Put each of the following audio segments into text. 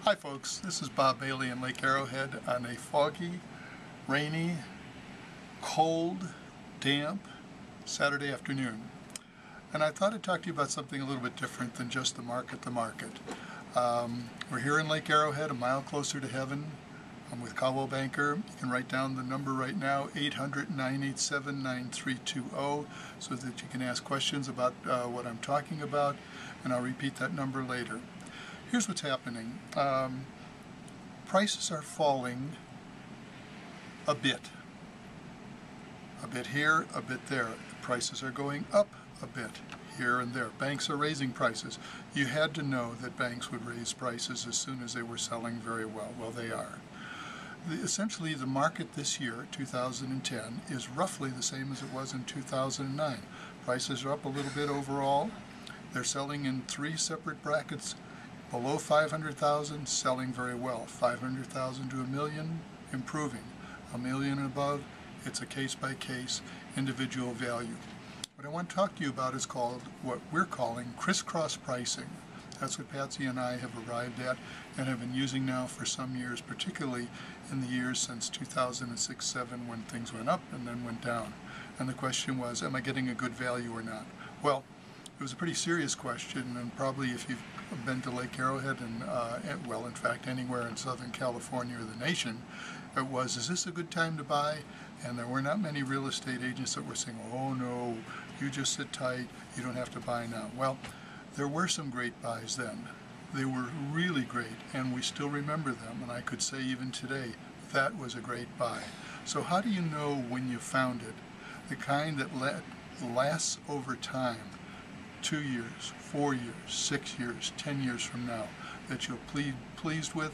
Hi folks, this is Bob Bailey in Lake Arrowhead on a foggy, rainy, cold, damp Saturday afternoon. And I thought I'd talk to you about something a little bit different than just the market. We're here in Lake Arrowhead, a mile closer to heaven. I'm with Caldwell Banker. You can write down the number right now, 800-987-9320, so that you can ask questions about what I'm talking about, and I'll repeat that number later. Here's what's happening. Prices are falling a bit here, a bit there. Prices are going up a bit here and there. Banks are raising prices. You had to know that banks would raise prices as soon as they were selling very well. Well, they are. Essentially, the market this year, 2010, is roughly the same as it was in 2009. Prices are up a little bit overall. They're selling in three separate brackets. Below 500,000, selling very well. 500,000 to a million, improving. A million and above, it's a case-by-case individual value. What I want to talk to you about is called what we're calling crisscross pricing. That's what Patsy and I have arrived at and have been using now for some years, particularly in the years since 2006-07 when things went up and then went down. And the question was, am I getting a good value or not? Well, it was a pretty serious question, and probably if you've been to Lake Arrowhead and, well, in fact, anywhere in Southern California or the nation, it was, is this a good time to buy? And there were not many real estate agents that were saying, oh no, you just sit tight, you don't have to buy now. Well, there were some great buys then. They were really great, and we still remember them, and I could say even today, that was a great buy. So how do you know when you found it? The kind that lasts over time. 2 years, 4 years, 6 years, 10 years from now, that you'll be pleased with,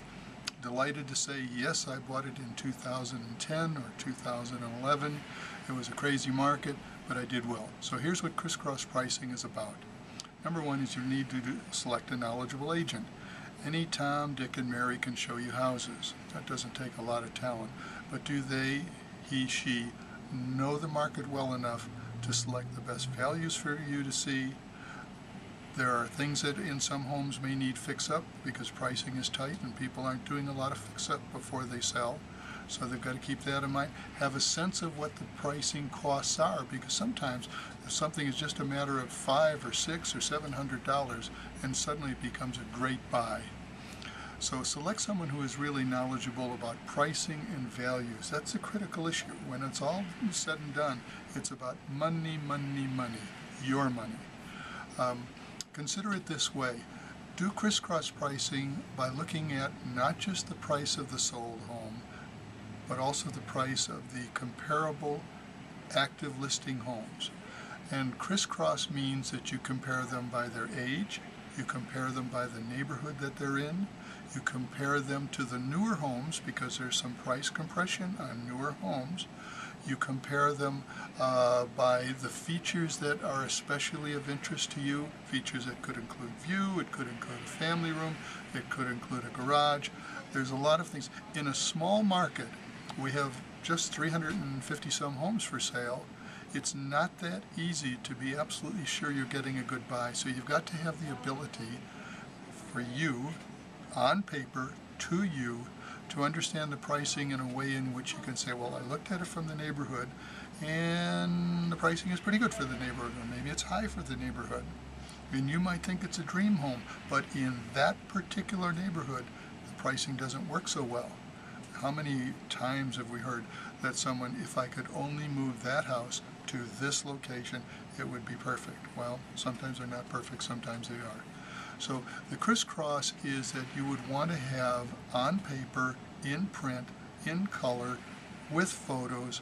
delighted to say, yes, I bought it in 2010 or 2011. It was a crazy market, but I did well. So here's what crisscross pricing is about. Number one is you need to select a knowledgeable agent. Any Tom, Dick, and Mary can show you houses. That doesn't take a lot of talent. But do they, he, she, know the market well enough to select the best values for you to see? There are things that in some homes may need fix-up because pricing is tight and people aren't doing a lot of fix-up before they sell. So they've got to keep that in mind. Have a sense of what the pricing costs are, because sometimes if something is just a matter of $500 or $600 or $700 and suddenly it becomes a great buy. So select someone who is really knowledgeable about pricing and values. That's a critical issue. When it's all said and done, it's about money, money, money, your money. Consider it this way. Do crisscross pricing by looking at not just the price of the sold home, but also the price of the comparable active listing homes. And crisscross means that you compare them by their age, you compare them by the neighborhood that they're in, you compare them to the newer homes because there's some price compression on newer homes. You compare them by the features that are especially of interest to you, features that could include view, it could include a family room, it could include a garage. There's a lot of things. In a small market, we have just 350 some homes for sale. It's not that easy to be absolutely sure you're getting a good buy, so you've got to have the ability for you, on paper, to you, to understand the pricing in a way in which you can say, well, I looked at it from the neighborhood and the pricing is pretty good for the neighborhood, or maybe it's high for the neighborhood. And you might think it's a dream home, but in that particular neighborhood, the pricing doesn't work so well. How many times have we heard that someone, if I could only move that house to this location, it would be perfect? Well, sometimes they're not perfect, sometimes they are. So the crisscross is that you would want to have on paper, in print, in color, with photos,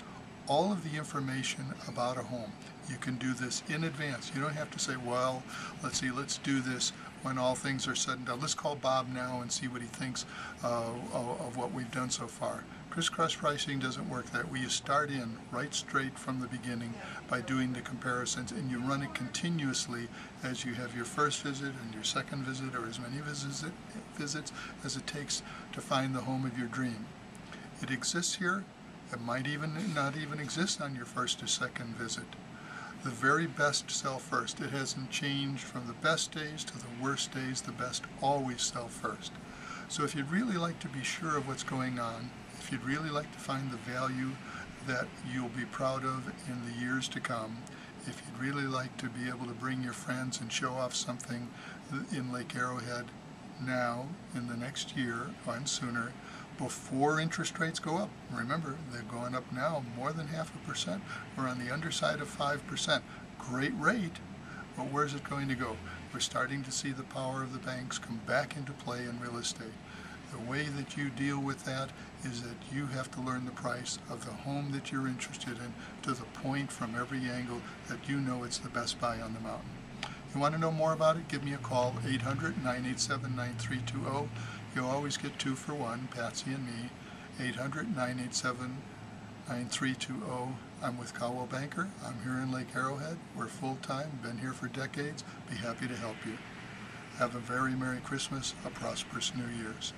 all of the information about a home. You can do this in advance. You don't have to say, well, let's do this when all things are said and done. Let's call Bob now and see what he thinks of what we've done so far. Crisscross pricing doesn't work that way. You start in right straight from the beginning by doing the comparisons, and you run it continuously as you have your first visit and your second visit, or as many visits as it takes to find the home of your dream. It exists here. It might even not even exist on your first or second visit. The very best sell first. It hasn't changed from the best days to the worst days. The best always sell first. So if you'd really like to be sure of what's going on, if you'd really like to find the value that you'll be proud of in the years to come, if you'd really like to be able to bring your friends and show off something in Lake Arrowhead now, in the next year and sooner, before interest rates go up. Remember, they're going up now more than 0.5%. We're on the underside of 5%. Great rate, but where's it going to go? We're starting to see the power of the banks come back into play in real estate. The way that you deal with that is that you have to learn the price of the home that you're interested in to the point from every angle that you know it's the best buy on the mountain. You want to know more about it? Give me a call, 800-987-9320. You'll always get 2 for 1, Patsy and me, 800-987-9320. I'm with Cowell Banker. I'm here in Lake Arrowhead. We're full-time, been here for decades. Be happy to help you. Have a very Merry Christmas, a prosperous New Year's.